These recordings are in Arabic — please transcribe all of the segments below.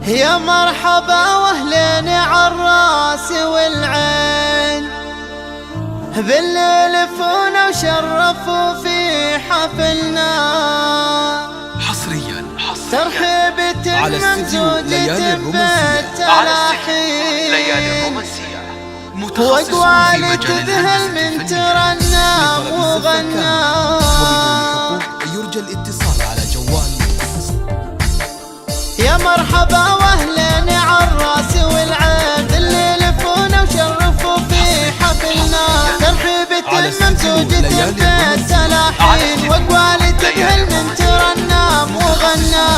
يا مرحبا واهلين عالراس والعين، بالليل فونا وشرفوا في حفلنا. حصريا ترحيبة ممزوجة بالتلاحين، وقوالي تذهل من ترنم وغنى. يرجى الاتصال على جوال. يا مرحبا واهلين عالراس والعين، الليل فونا وشرفوا في حفلنا. ترحيبة ممزوجة بالتلاحين، وقوالي تذهل من ترنم وغنى.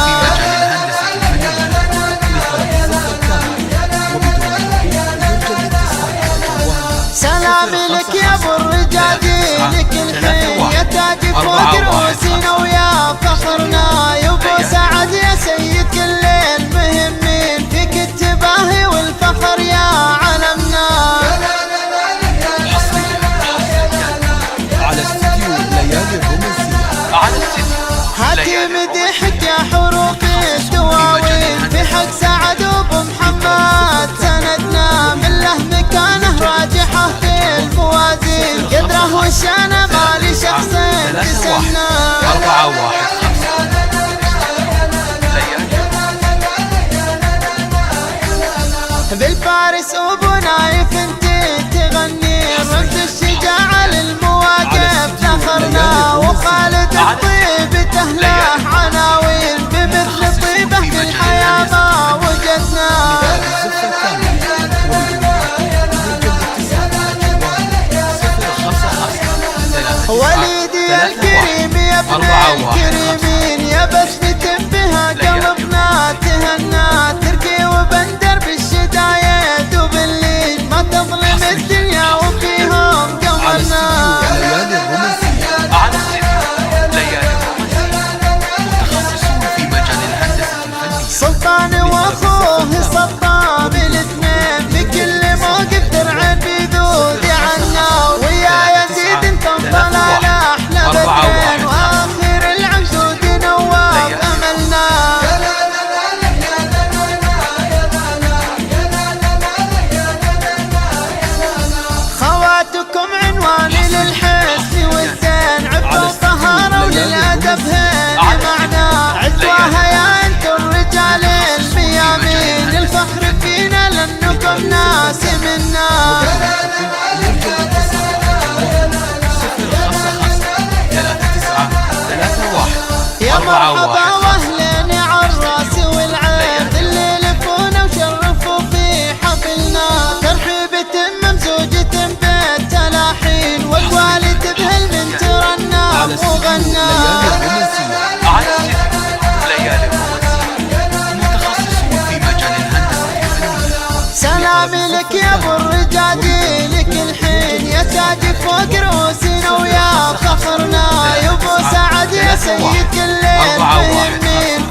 سلامي لك يا ابو الرجاجي، لك الحين يا تاج فوق رؤوسنا ويا فخرنا. يا ابو سعد يا سيد كل المهمين، فيك التباهي والفخر يا علمنا. على استديو ليالي الرومانسية. هاتي مديحك يا حروف الدواوين، في حق سعد وابو محمد سندنا. من له مكانه راجحه في الموازين، قدره وشانه ما لي شخص جسمنا. 4-1-5 بالفارس وابو نايف انت تغني، رمز الشجاعة للمواقف فخرنا. وخالد الطيب تهله عناوين، بمثل طيبه في الحياة ما وجدنا. وليدي الكريم يا ابن الكريمين، يا بسمة بها قلبنا تهنى. تركي وبندر بالشدايد وبالليل، ما تظلم الدنيا وفيهم قمرنا. سلطان واخوه سلطان الاثنين، بكل موقف درعين بذود عنا. ويا يزيد انتم طلال احلى بدرين، واخر العنشود نواب املنا. خواتكم عنواني للحسن والزين، عفة وطهارة وللادب هين معنا. عزواها يا انتم الرجال الميامين، الفخر فينا لانكم ناس منا. يا مرحبا واهلين عالراس والعين، الليل فونا وشرفوا في حفلنا. ترحيبة ممزوجة بالتلاحين، وقوالي تذهل من ترنم وغنى. سلامي لك يا ابو الرجاجي، لك الحين يا تاج فوق رؤوسنا ويا فخرنا. يا ابو سعد يا سيد كل المهمين،